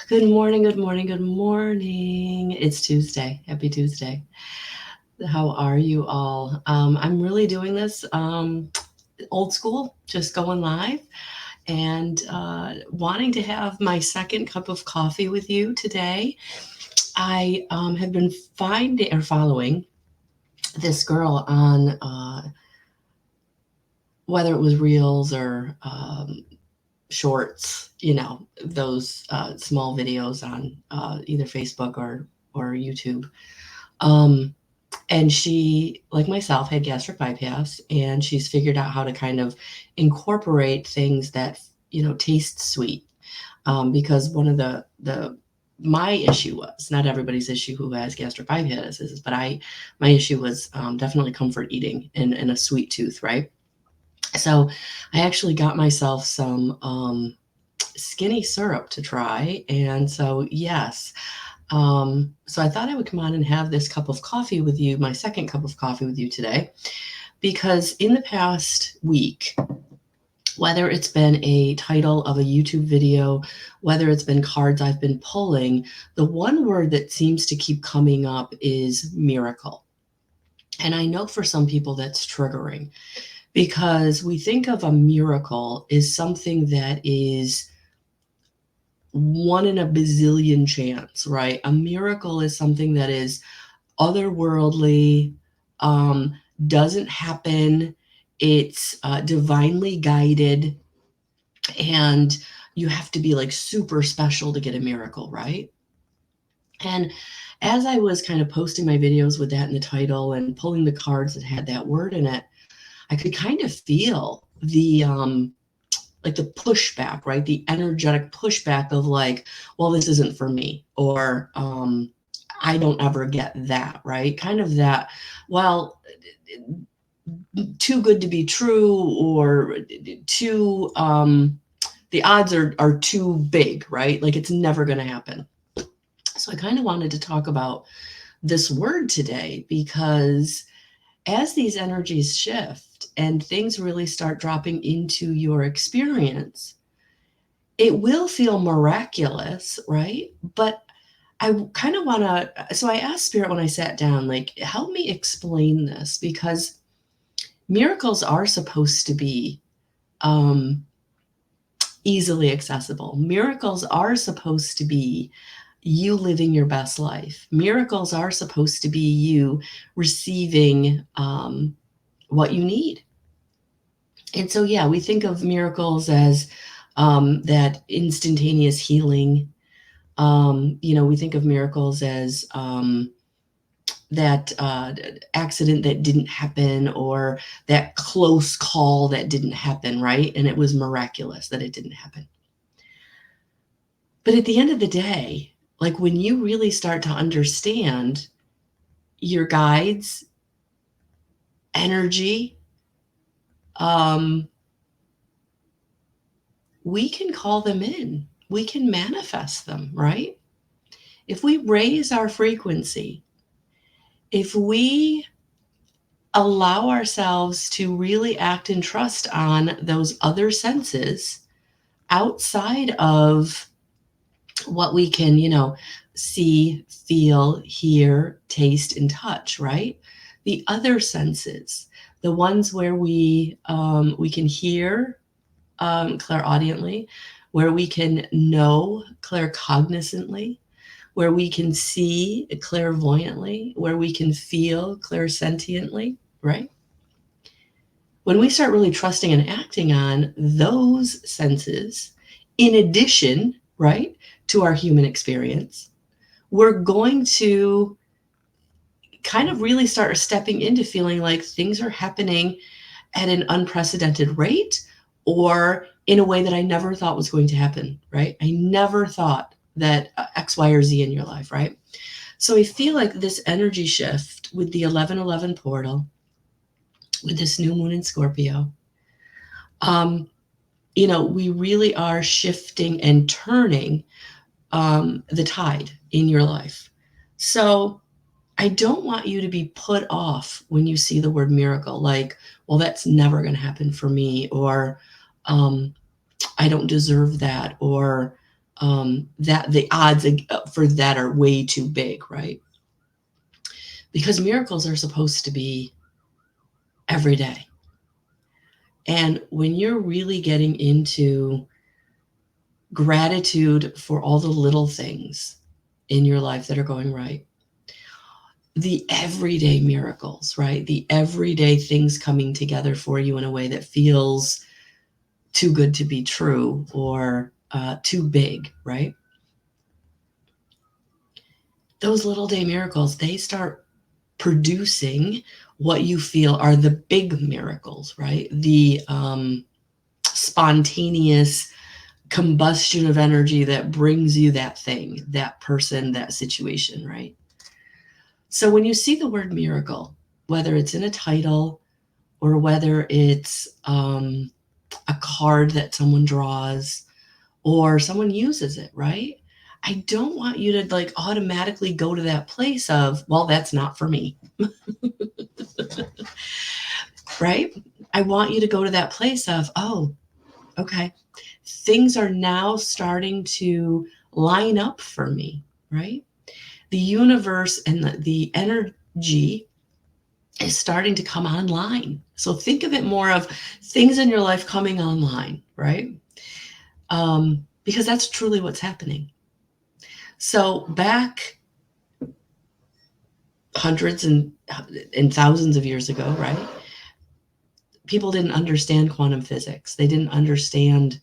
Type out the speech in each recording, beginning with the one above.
Good morning, good morning, good morning. It's Tuesday. Happy Tuesday. How are you all? I'm really doing this old school, just going live and wanting to have my second cup of coffee with you today. I have been finding or following this girl on whether it was Reels or shorts, those small videos on either Facebook or YouTube. Um, and she, like myself, had gastric bypass, and she's figured out how to kind of incorporate things that taste sweet. Because one of the my issue was not everybody's issue who has gastric bypass is, but my issue was definitely comfort eating and a sweet tooth, right? So I actually got myself some skinny syrup to try. And so, yes. So I thought I would come on and have this cup of coffee with you, my second cup of coffee with you today, because in the past week, whether it's been a title of a YouTube video, whether it's been cards I've been pulling, the one word that seems to keep coming up is miracle. And I know for some people that's triggering because we think of a miracle as something that is one in a bazillion chance, right? A miracle is something that is otherworldly, doesn't happen. It's divinely guided, and you have to be like super special to get a miracle, right? And as I was kind of posting my videos with that in the title and pulling the cards that had that word in it, I could kind of feel the like the pushback, right? The energetic pushback of like, well, this isn't for me, or I don't ever get that, right? Kind of that, well, too good to be true, or too the odds are too big, right? Like it's never going to happen. So I kind of wanted to talk about this word today because as these energies shift and things really start dropping into your experience, it will feel miraculous, right? But I kind of want to, so I asked Spirit when I sat down, like, help me explain this, because miracles are supposed to be um, easily accessible. Miracles are supposed to be you living your best life. Miracles are supposed to be you receiving what you need. And so, yeah, we think of miracles as that instantaneous healing. We think of miracles as that accident that didn't happen, or that close call that didn't happen, right? And it was miraculous that it didn't happen. But at the end of the day, like when you really start to understand your guides, energy, we can call them in. We can manifest them, right? If we raise our frequency, if we allow ourselves to really act and trust on those other senses outside of what we can, see, feel, hear, taste, and touch, right? The other senses, the ones where we can hear clairaudiently, where we can know claircognizantly, where we can see clairvoyantly, where we can feel clairsentiently, right? When we start really trusting and acting on those senses, in addition, right, to our human experience, we're going to kind of really start stepping into feeling like things are happening at an unprecedented rate, or in a way that I never thought was going to happen, right? I never thought that X, Y, or Z in your life, right? So I feel like this energy shift with the 1111 portal, with this new moon in Scorpio, we really are shifting and turning the tide in your life. So I don't want you to be put off when you see the word miracle, like, well, that's never going to happen for me, or I don't deserve that, or that the odds for that are way too big, right? Because miracles are supposed to be every day. And when you're really getting into gratitude for all the little things in your life that are going right, the everyday miracles, right? The everyday things coming together for you in a way that feels too good to be true or too big, right? Those little day miracles, they start producing what you feel are the big miracles, right? The spontaneous combustion of energy that brings you that thing, that person, that situation, right? So when you see the word miracle, whether it's in a title or whether it's a card that someone draws or someone uses it, right? I don't want you to like automatically go to that place of, well, that's not for me. Right? I want you to go to that place of, oh, okay, things are now starting to line up for me, right? The universe and the energy is starting to come online. So think of it more of things in your life coming online, right? Because that's truly what's happening. So back hundreds and thousands of years ago, right? People didn't understand quantum physics. They didn't understand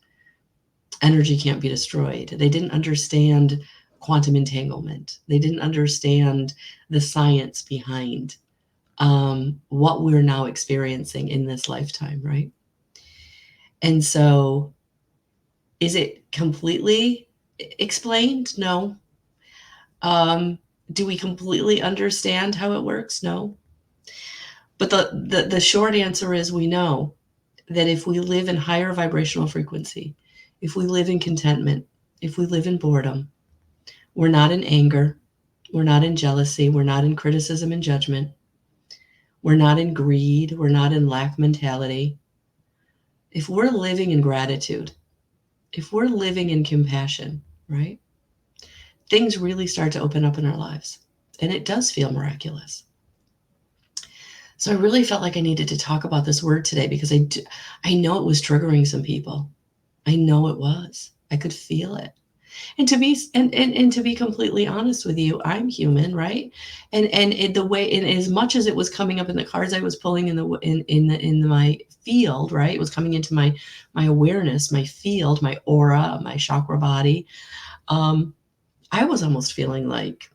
energy can't be destroyed. They didn't understand quantum entanglement. They didn't understand the science behind what we're now experiencing in this lifetime, right? And so, is it completely explained? No. Do we completely understand how it works? No. But the short answer is we know that if we live in higher vibrational frequency, if we live in contentment, if we live in boredom, we're not in anger, we're not in jealousy, we're not in criticism and judgment, we're not in greed, we're not in lack mentality. If we're living in gratitude, if we're living in compassion, right? Things really start to open up in our lives. And it does feel miraculous. So I really felt like I needed to talk about this word today because I know it was triggering some people. I know it was. I could feel it. And to be and to be completely honest with you, I'm human, right? And the way, and as much as it was coming up in the cards I was pulling in my field, right? It was coming into my awareness, my field, my aura, my chakra body. I was almost feeling like,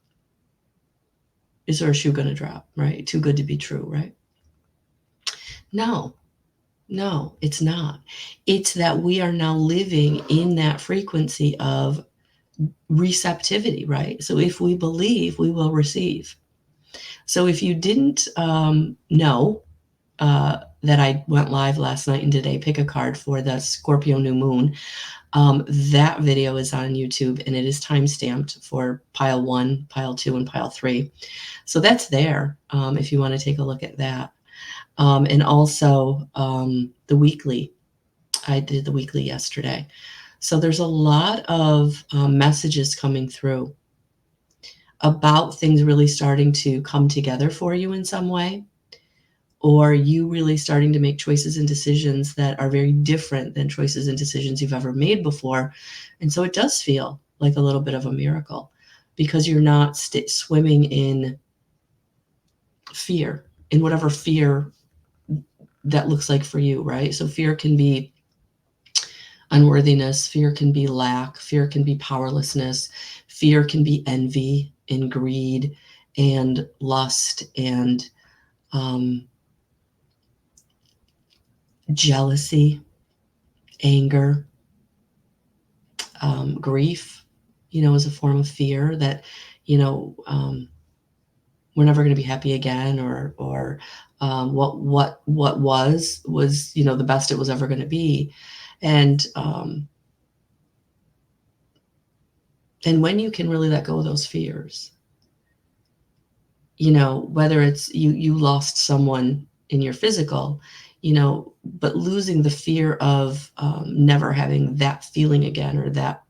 is there a shoe going to drop, right? Too good to be true, right? No, it's not. It's that we are now living in that frequency of receptivity, right? So if we believe, we will receive. So if you didn't know that I went live last night and did a pick a card for the Scorpio new moon, that video is on YouTube and it is time stamped for pile 1, pile 2, and pile 3. So that's there if you want to take a look at that. And also the weekly. I did the weekly yesterday. So there's a lot of messages coming through about things really starting to come together for you in some way, or you really starting to make choices and decisions that are very different than choices and decisions you've ever made before. And so it does feel like a little bit of a miracle because you're not swimming in fear, in whatever fear that looks like for you, right? So fear can be unworthiness, fear can be lack, fear can be powerlessness, fear can be envy and greed and lust and jealousy, anger, grief, is a form of fear that, we're never going to be happy again, or what was the best it was ever going to be, and when you can really let go of those fears, whether it's you lost someone in your physical, but losing the fear of never having that feeling again or that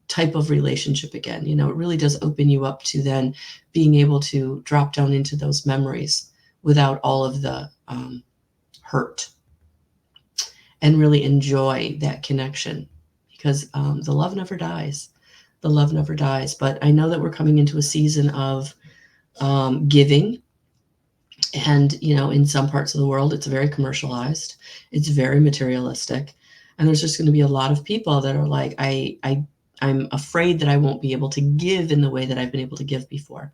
type of relationship again. You know, it really does open you up to then being able to drop down into those memories without all of the hurt, and really enjoy that connection, because the love never dies. The love never dies. But I know that we're coming into a season of giving. And, you know, in some parts of the world, it's very commercialized. It's very materialistic. And there's just going to be a lot of people that are like, I'm afraid that I won't be able to give in the way that I've been able to give before.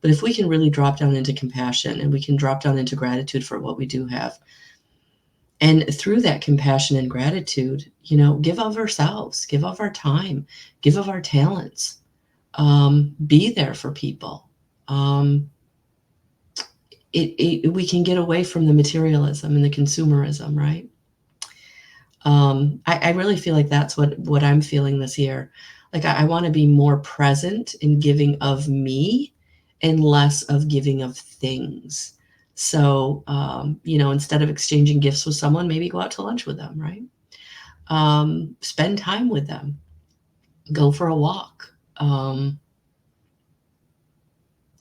But if we can really drop down into compassion, and we can drop down into gratitude for what we do have, and through that compassion and gratitude, you know, give of ourselves, give of our time, give of our talents, be there for people. We can get away from the materialism and the consumerism, right? I really feel like that's what I'm feeling this year. Like I want to be more present in giving of me and less of giving of things. So, you know, instead of exchanging gifts with someone, maybe go out to lunch with them, right? Spend time with them, go for a walk,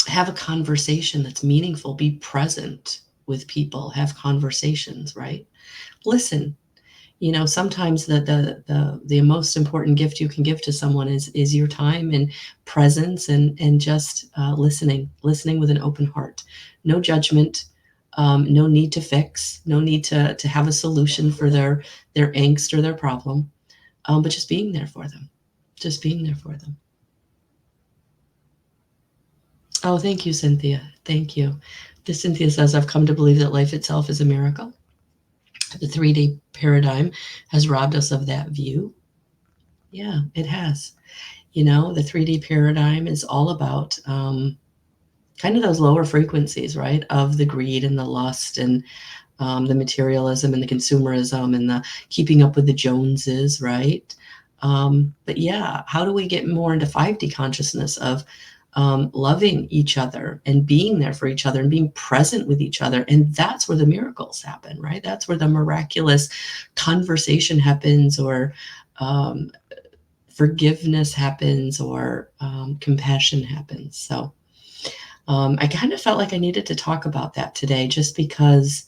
have a conversation that's meaningful, be present with people, have conversations, right? Listen. You know, sometimes the most important gift you can give to someone is your time and presence, and just listening with an open heart. No judgment, no need to fix, no need to have a solution for their angst or their problem, but just being there for them. Just being there for them. Oh, thank you, Cynthia. Thank you. This Cynthia says, I've come to believe that life itself is a miracle. The 3D paradigm has robbed us of that view. Yeah, it has. You know, the 3D paradigm is all about kind of those lower frequencies, right? Of the greed and the lust, and the materialism and the consumerism and the keeping up with the Joneses, right? But yeah, how do we get more into 5D consciousness of loving each other and being there for each other and being present with each other? And that's where the miracles happen, right? That's where the miraculous conversation happens, or forgiveness happens, or compassion happens. So I kind of felt like I needed to talk about that today, just because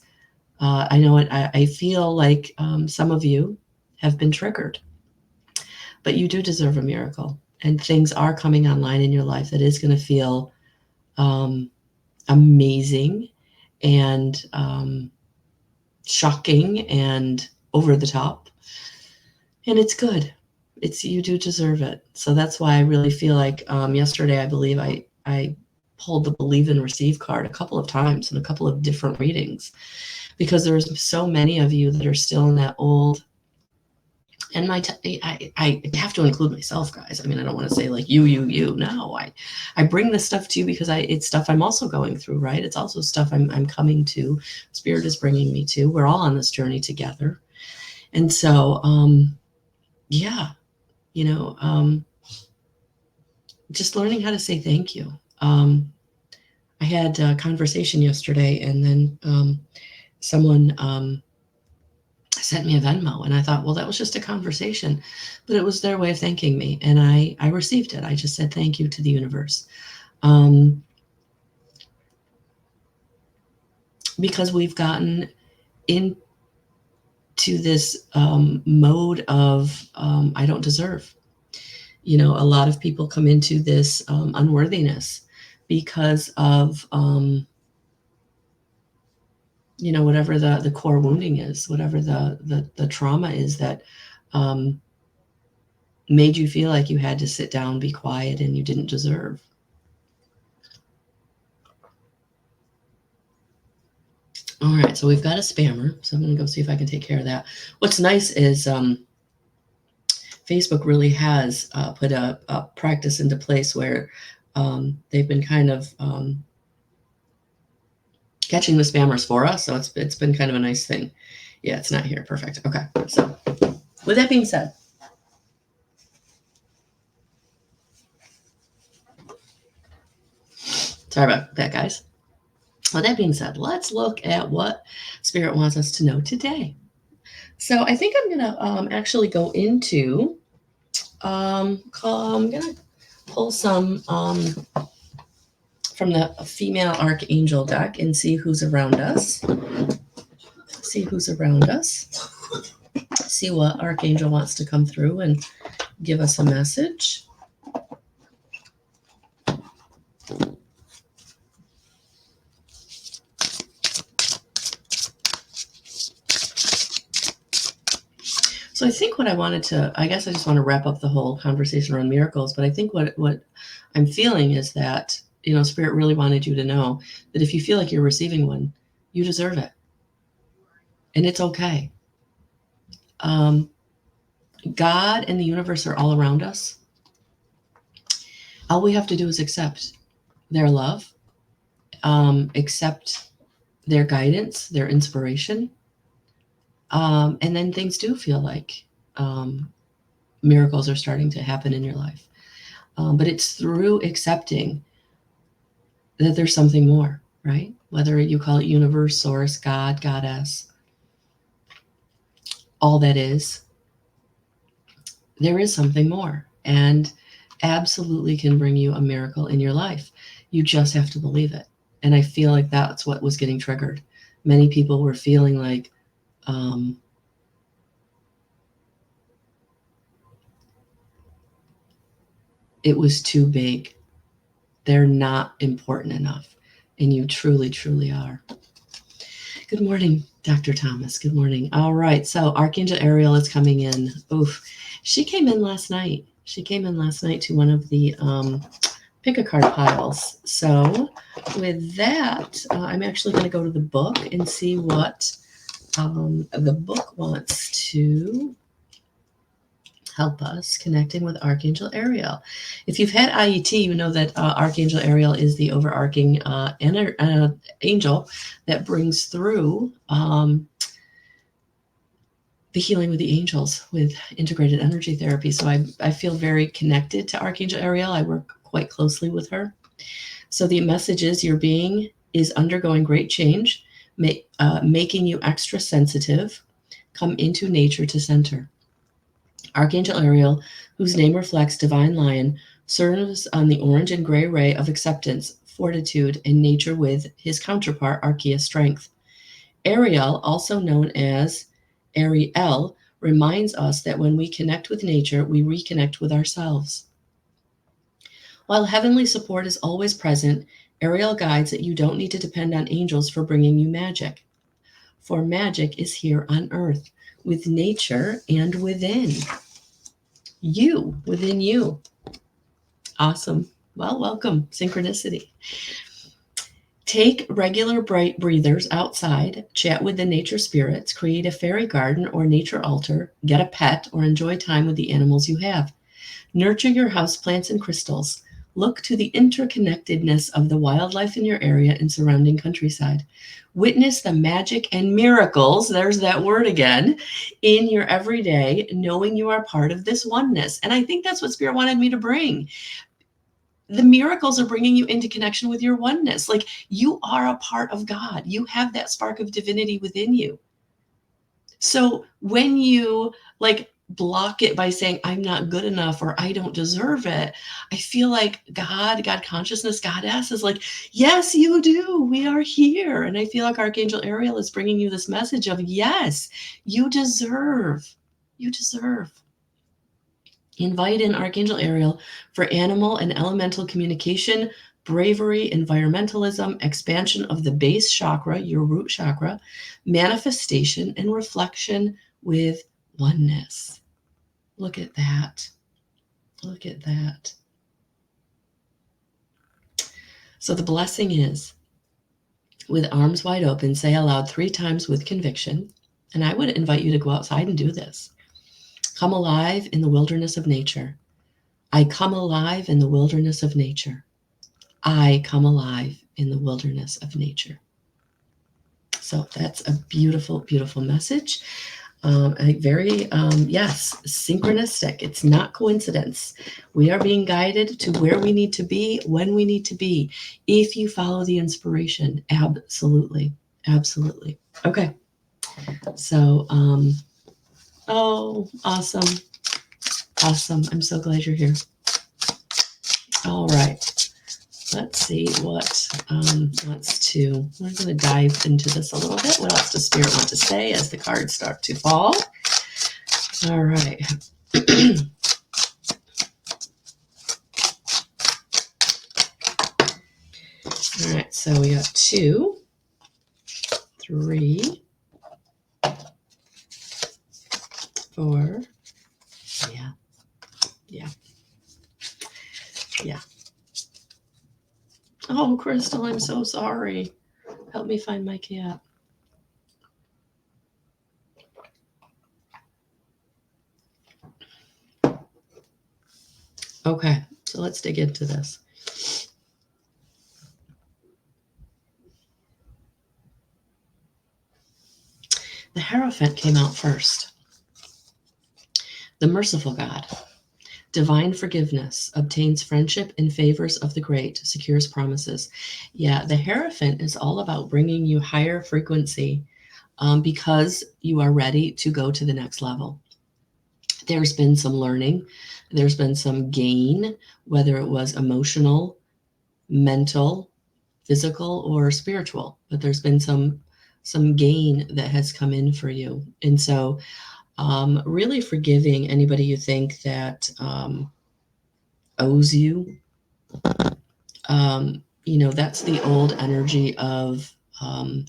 I know I feel like some of you have been triggered, but you do deserve a miracle. And things are coming online in your life that is going to feel amazing and shocking and over the top. And it's good. You do deserve it. So that's why I really feel like yesterday, I believe I pulled the believe and receive card a couple of times in a couple of different readings, because there's so many of you that are still in that old. And I have to include myself, guys. I mean, I don't want to say like you. No, I bring this stuff to you because it's stuff I'm also going through, right? It's also stuff I'm coming to. Spirit is bringing me to. We're all on this journey together. And so, yeah, you know, just learning how to say thank you. I had a conversation yesterday, and then someone sent me a Venmo, and I thought, well, that was just a conversation, but it was their way of thanking me, and I received it. I just said thank you to the universe, because we've gotten into this mode of I don't deserve. You know, a lot of people come into this unworthiness because of you know, whatever the core wounding is, whatever the trauma is that made you feel like you had to sit down, be quiet, and you didn't deserve. All right, so we've got a spammer, so I'm going to go see if I can take care of that. What's nice is Facebook really has put a practice into place where they've been kind of catching the spammers for us, so it's been kind of a nice thing. Yeah, it's not here. Perfect. Okay, so with that being said, sorry about that, guys. With that being said, let's look at what Spirit wants us to know today. So I think I'm going to actually go into I'm gonna pull some from the female archangel deck and see who's around us. See who's around us. See what archangel wants to come through and give us a message. So I think what I wanted to, I guess I just want to wrap up the whole conversation around miracles, but I think what I'm feeling is that, Spirit really wanted you to know that if you feel like you're receiving one, you deserve it. And it's okay. God and the universe are all around us. All we have to do is accept their love, accept their guidance, their inspiration. And then things do feel like miracles are starting to happen in your life. But it's through accepting that there's something more, right? Whether you call it universe, source, God, goddess, all that is, there is something more, and absolutely can bring you a miracle in your life. You just have to believe it. And I feel like that's what was getting triggered. Many people were feeling like, it was too big. They're not important enough. And you truly, truly are. Good morning, Dr. Thomas. Good morning. All right. So Archangel Ariel is coming in. Oof. She came in last night. She came in last night to one of the pick a card piles. So with that, I'm actually going to go to the book and see what the book wants to help us connecting with Archangel Ariel. If you've had IET, you know that Archangel Ariel is the overarching angel that brings through the healing with the angels with integrated energy therapy. So I feel very connected to Archangel Ariel. I work quite closely with her. So the message is your being is undergoing great change, making you extra sensitive. Come into nature to center. Archangel Ariel, whose name reflects divine lion, serves on the orange and gray ray of acceptance, fortitude, and nature with his counterpart, Archaea strength. Ariel, also known as Ariel, reminds us that when we connect with nature, we reconnect with ourselves. While heavenly support is always present, Ariel guides that you don't need to depend on angels for bringing you magic. For magic is here on earth, with nature and within. Within you. Awesome. Well, welcome. Synchronicity. Take regular bright breathers outside, chat with the nature spirits, create a fairy garden or nature altar, get a pet, or enjoy time with the animals you have. Nurture your houseplants and crystals. Look to the interconnectedness of the wildlife in your area and surrounding countryside. Witness the magic and miracles, there's that word again, in your everyday, knowing you are part of this oneness. And I think that's what Spirit wanted me to bring. The miracles are bringing you into connection with your oneness. Like, you are a part of God. You have that spark of divinity within you. So when you block it by saying, I'm not good enough or I don't deserve it, I feel like God consciousness, Goddess is like, yes, you do. We are here. And I feel like Archangel Ariel is bringing you this message of, yes, you deserve. You deserve. Invite in Archangel Ariel for animal and elemental communication, bravery, environmentalism, expansion of the base chakra, your root chakra, manifestation, and reflection with oneness. Look at that. Look at that. So the blessing is, with arms wide open, say aloud 3 times with conviction. And I would invite you to go outside and do this. Come alive in the wilderness of nature. I come alive in the wilderness of nature. I come alive in the wilderness of nature. So that's a beautiful, beautiful message. Very, yes, synchronistic. It's not coincidence. We are being guided to where we need to be, when we need to be, if you follow the inspiration. Absolutely. Absolutely. Okay. So, oh, awesome. Awesome. I'm so glad you're here. All right. Let's see what we're going to dive into this a little bit. What else does Spirit want to say as the cards start to fall? All right. All right, so we got 2, 3, 4. Yeah. Oh, Crystal, I'm so sorry. Help me find my cat. Okay, so let's dig into this. The Hierophant came out first. The merciful God. Divine forgiveness, obtains friendship and favors of the great, secures promises. Yeah, the Hierophant is all about bringing you higher frequency because you are ready to go to the next level. There's been some learning. There's been some gain, whether it was emotional, mental, physical, or spiritual. But there's been some gain that has come in for you. And so really forgiving anybody you think that owes you. That's the old energy of I'm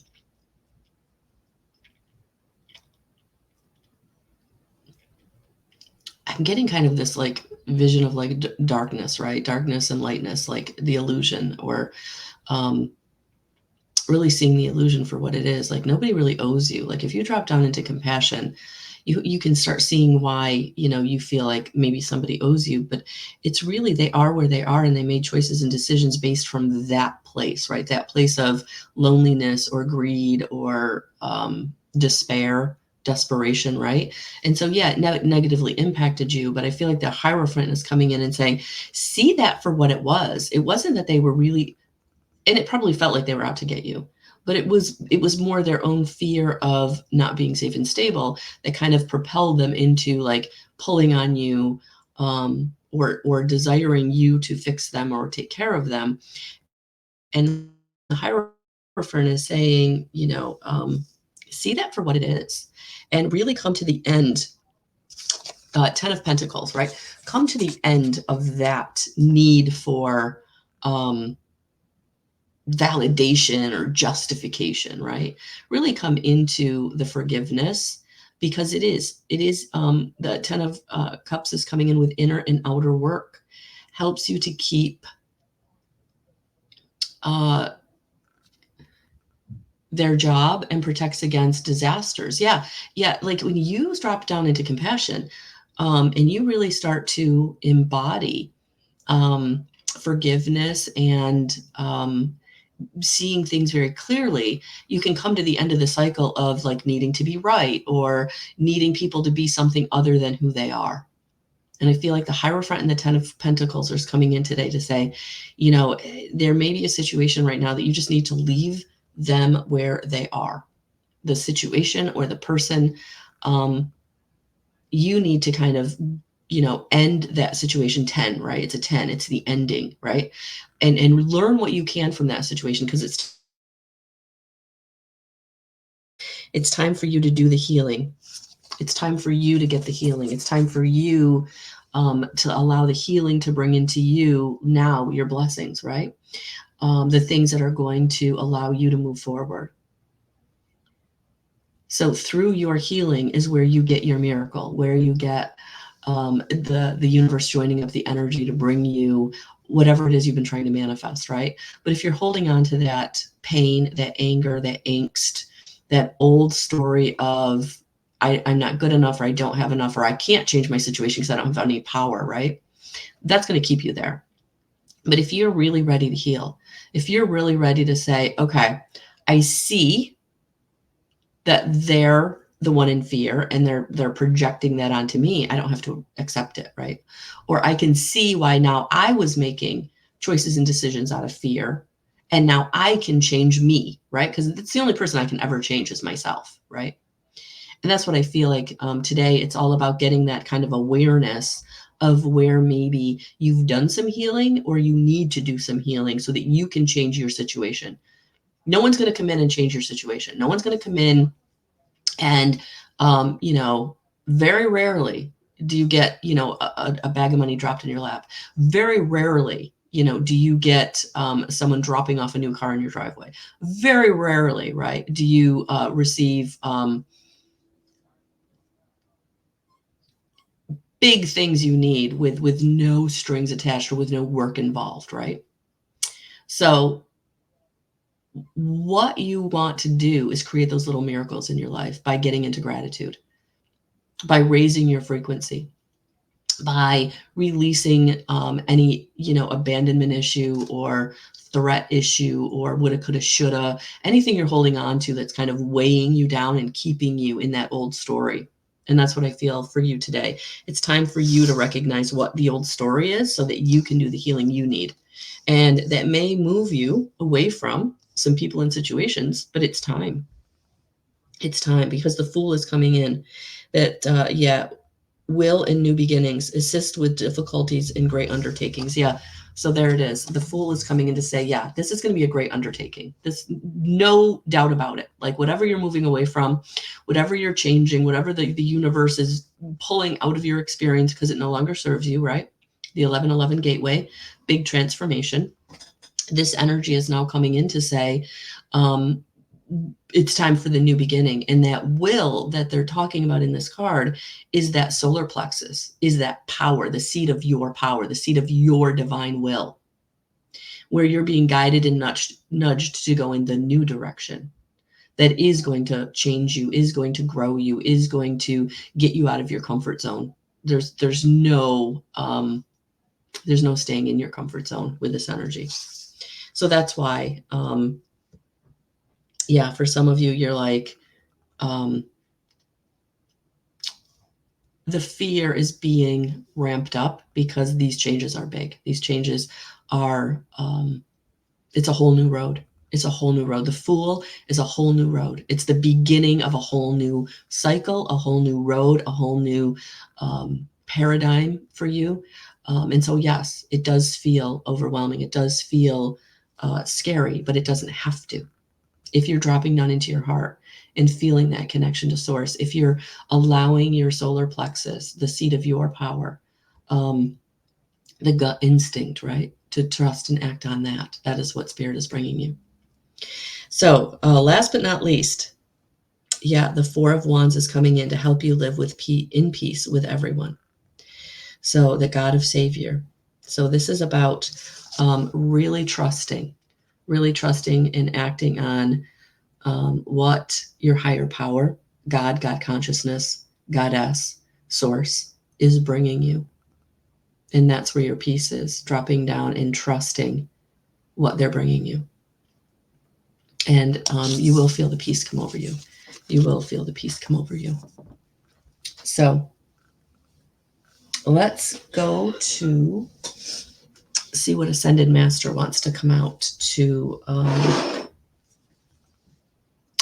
getting kind of this like vision of like darkness, right? Darkness and lightness, like the illusion, or really seeing the illusion for what it is. Like nobody really owes you. Like if you drop down into compassion, you can start seeing why, you feel like maybe somebody owes you, but it's really, they are where they are and they made choices and decisions based from that place, right? That place of loneliness or greed or despair, desperation, right? And so, yeah, it negatively impacted you, but I feel like the Hierophant is coming in and saying, see that for what it was. It wasn't that they were really, and it probably felt like they were out to get you, but it was more their own fear of not being safe and stable that kind of propelled them into like pulling on you, or desiring you to fix them or take care of them. And the Hierophant is saying, see that for what it is, and really come to the end. 10 of Pentacles, right? Come to the end of that need for validation or justification, right? Really come into the forgiveness, because it is the 10 of Cups is coming in with inner and outer work, helps you to keep their job and protects against disasters. Yeah. Like when you drop down into compassion, and you really start to embody forgiveness and seeing things very clearly, you can come to the end of the cycle of like needing to be right or needing people to be something other than who they are. And I feel like the Hierophant and the 10 of Pentacles are coming in today to say, there may be a situation right now that you just need to leave them where they are. The situation or the person, you need to kind of, end that situation. 10, right? It's a 10. It's the ending, right? And learn what you can from that situation, because it's time for you to do the healing. It's time for you to get the healing. It's time for you to allow the healing to bring into you now your blessings, right? The things that are going to allow you to move forward. So through your healing is where you get your miracle, where you get the universe joining up the energy to bring you whatever it is you've been trying to manifest, right? But if you're holding on to that pain, that anger, that angst, that old story of I'm not good enough, or I don't have enough, or I can't change my situation because I don't have any power, right? That's going to keep you there. But if you're really ready to heal, if you're really ready to say, okay, I see that they're the one in fear and they're projecting that onto me, I don't have to accept it, right? Or I can see why now I was making choices and decisions out of fear, and now I can change me, right? Because it's the only person I can ever change is myself, right? And that's what I feel like today. It's all about getting that kind of awareness of where maybe you've done some healing or you need to do some healing so that you can change your situation. No one's going to come in and change your situation. No one's going to come in and, very rarely do you get, a bag of money dropped in your lap. Very rarely, do you get someone dropping off a new car in your driveway. Very rarely, right, do you receive big things you need with no strings attached or with no work involved, right? So what you want to do is create those little miracles in your life by getting into gratitude, by raising your frequency, by releasing any, abandonment issue or threat issue or woulda, coulda, shoulda, anything you're holding on to that's kind of weighing you down and keeping you in that old story. And that's what I feel for you today. It's time for you to recognize what the old story is so that you can do the healing you need. And that may move you away from some people and situations, but it's time. It's time because the Fool is coming in. That, will and new beginnings, assist with difficulties in great undertakings. Yeah. So there it is. The Fool is coming in to say, yeah, this is going to be a great undertaking. This, no doubt about it. Like whatever you're moving away from, whatever you're changing, whatever the universe is pulling out of your experience because it no longer serves you, right? The 1111 gateway, big transformation. This energy is now coming in to say, it's time for the new beginning. And that will that they're talking about in this card is that solar plexus, is that power, the seat of your power, the seat of your divine will, where you're being guided and nudged to go in the new direction that is going to change you, is going to grow you, is going to get you out of your comfort zone. There's no staying in your comfort zone with this energy. So that's why, for some of you, you're like, the fear is being ramped up because these changes are big. These changes are, it's a whole new road. It's a whole new road. The Fool is a whole new road. It's the beginning of a whole new cycle, a whole new road, a whole new paradigm for you. And so, yes, it does feel overwhelming. It does feel scary, but it doesn't have to. If you're dropping down into your heart and feeling that connection to source, if you're allowing your solar plexus, the seat of your power, the gut instinct, right, to trust and act on that, that is what Spirit is bringing you. So last but not least, the Four of Wands is coming in to help you live in peace with everyone. So the God of Savior. So this is about really trusting and acting on what your higher power, God consciousness, Goddess, source is bringing you. And that's where your peace is, dropping down and trusting what they're bringing you. And you will feel the peace come over you. You will feel the peace come over you. So let's go to see what Ascended Master wants to come out to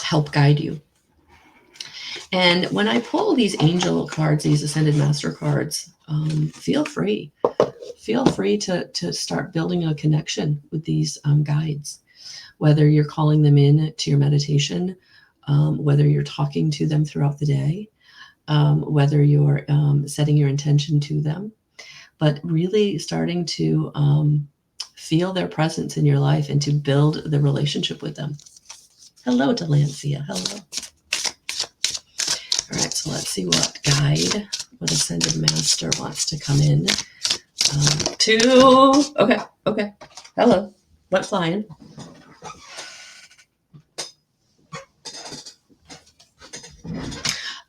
help guide you. And when I pull these angel cards, these Ascended Master cards, feel free to start building a connection with these guides, whether you're calling them in to your meditation, whether you're talking to them throughout the day, whether you're setting your intention to them, but really starting to feel their presence in your life and to build the relationship with them. Hello, Delancia. Hello. All right, so let's see what Ascended Master wants to come in to. Okay. Hello. What's flying?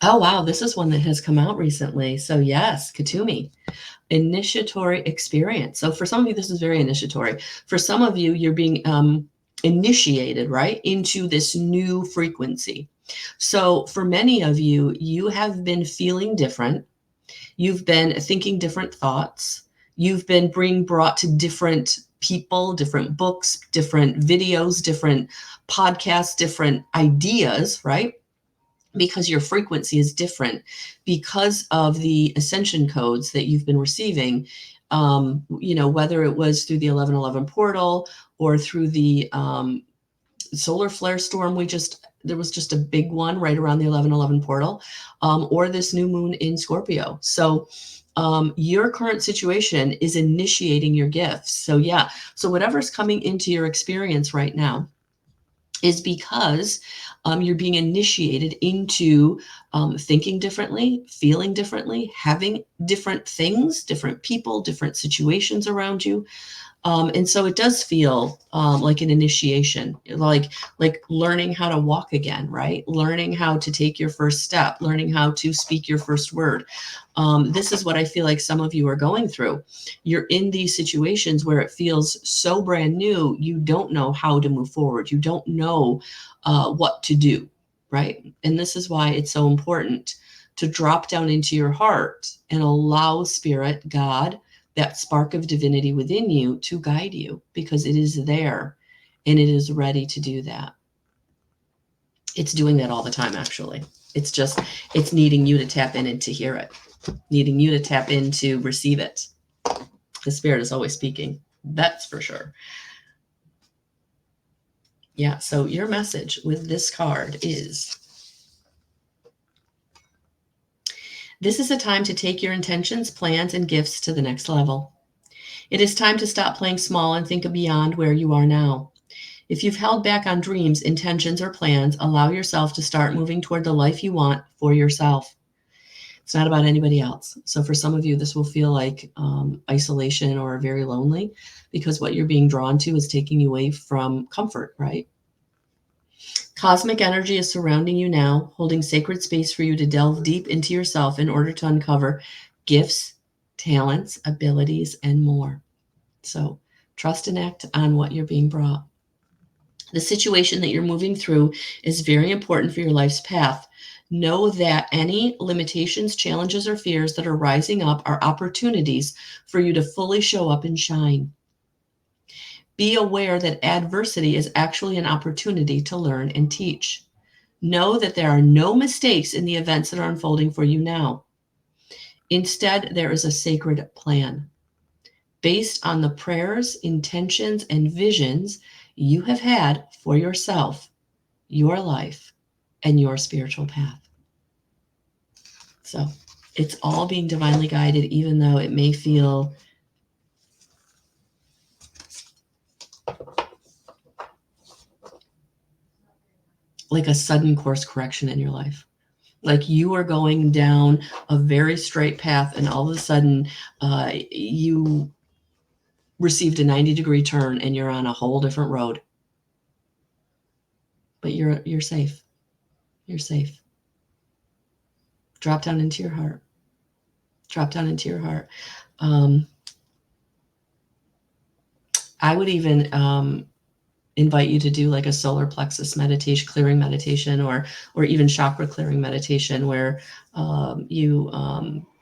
Oh, wow. This is one that has come out recently. So yes, Katumi. Initiatory experience. So for some of you, this is very initiatory. For some of you, you're being initiated, right, into this new frequency. So for many of you, you have been feeling different. You've been thinking different thoughts. You've been being brought to different people, different books, different videos, different podcasts, different ideas, right? because your frequency is different because of the ascension codes that you've been receiving. Whether it was through the 1111 portal or through the solar flare storm, there was just a big one right around the 1111 portal, or this new moon in Scorpio. So your current situation is initiating your gifts. So yeah, so whatever's coming into your experience right now is because you're being initiated into thinking differently, feeling differently, having different things, different people, different situations around you. And so it does feel like an initiation, like learning how to walk again, right? Learning how to take your first step, learning how to speak your first word. This is what I feel like some of you are going through. You're in these situations where it feels so brand new, you don't know how to move forward. You don't know what to do, right? And this is why it's so important to drop down into your heart and allow Spirit, God, that spark of divinity within you to guide you, because it is there and it is ready to do that. It's doing that all the time, actually. It's needing you to tap in and to hear it, needing you to tap in to receive it. The Spirit is always speaking. That's for sure. Yeah, so your message with this card is, this is a time to take your intentions, plans, and gifts to the next level. It is time to stop playing small and think beyond where you are now. If you've held back on dreams, intentions, or plans, allow yourself to start moving toward the life you want for yourself. It's not about anybody else. So for some of you, this will feel like isolation or very lonely, because what you're being drawn to is taking you away from comfort, right? Cosmic energy is surrounding you now, holding sacred space for you to delve deep into yourself in order to uncover gifts, talents, abilities, and more. So trust and act on what you're being brought. The situation that you're moving through is very important for your life's path. Know that any limitations, challenges, or fears that are rising up are opportunities for you to fully show up and shine. Be aware that adversity is actually an opportunity to learn and teach. Know that there are no mistakes in the events that are unfolding for you now. Instead, there is a sacred plan based on the prayers, intentions, and visions you have had for yourself, your life, and your spiritual path. So it's all being divinely guided, even though it may feel like a sudden course correction in your life. Like you are going down a very straight path, and all of a sudden you received a 90-degree turn and you're on a whole different road. But you're safe. You're safe. Drop down into your heart. Drop down into your heart. I would even invite you to do like a solar plexus meditation, clearing meditation, or even chakra clearing meditation, where you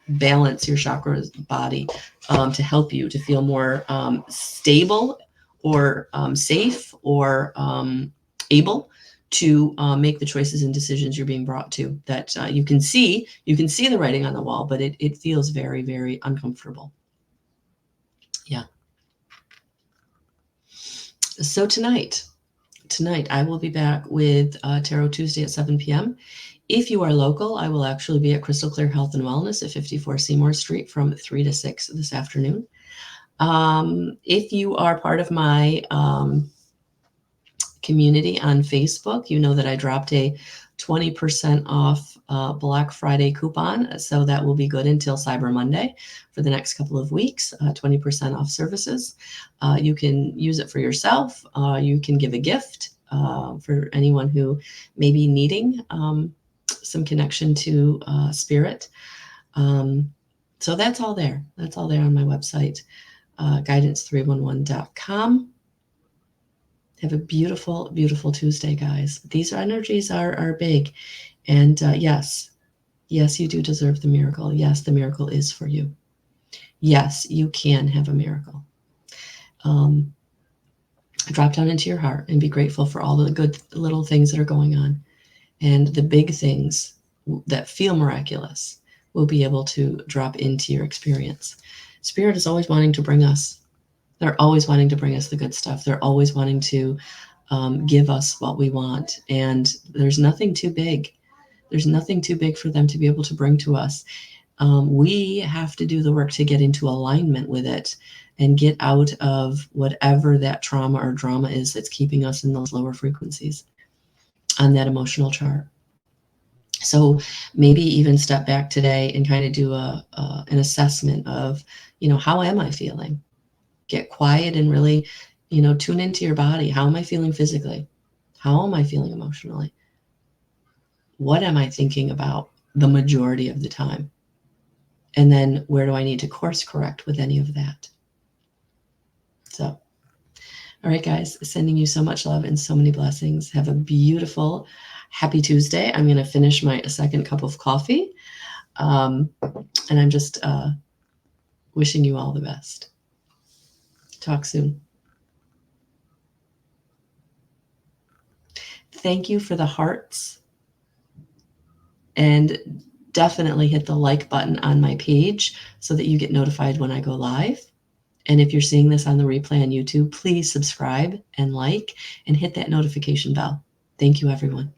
balance your chakra body to help you to feel more stable or safe or able to make the choices and decisions you're being brought to, that you can see the writing on the wall, but it feels very, very uncomfortable. Yeah. So tonight I will be back with Tarot Tuesday at 7 p.m. If you are local, I will actually be at Crystal Clear Health and Wellness at 54 Seymour Street from 3 to 6 this afternoon. If you are part of my community on Facebook, you know that I dropped a 20% off Black Friday coupon. So that will be good until Cyber Monday for the next couple of weeks, 20% off services. You can use it for yourself. You can give a gift for anyone who may be needing some connection to spirit. So that's all there. That's all there on my website, guidance311.com. Have a beautiful, beautiful Tuesday, guys. These energies are big. And yes, you do deserve the miracle. Yes, the miracle is for you. Yes, you can have a miracle. Drop down into your heart and be grateful for all the good little things that are going on. And the big things that feel miraculous will be able to drop into your experience. Spirit is always wanting to bring us. They're always wanting to bring us the good stuff. They're always wanting to give us what we want. And there's nothing too big. There's nothing too big for them to be able to bring to us. We have to do the work to get into alignment with it and get out of whatever that trauma or drama is that's keeping us in those lower frequencies on that emotional chart. So maybe even step back today and kind of do an assessment of, how am I feeling? Get quiet and really, tune into your body. How am I feeling physically? How am I feeling emotionally? What am I thinking about the majority of the time? And then where do I need to course correct with any of that? So, all right, guys, sending you so much love and so many blessings. Have a beautiful, happy Tuesday. I'm going to finish my second cup of coffee. And I'm just wishing you all the best. Talk soon. Thank you for the hearts. And definitely hit the like button on my page so that you get notified when I go live. And if you're seeing this on the replay on YouTube, please subscribe and like and hit that notification bell. Thank you, everyone.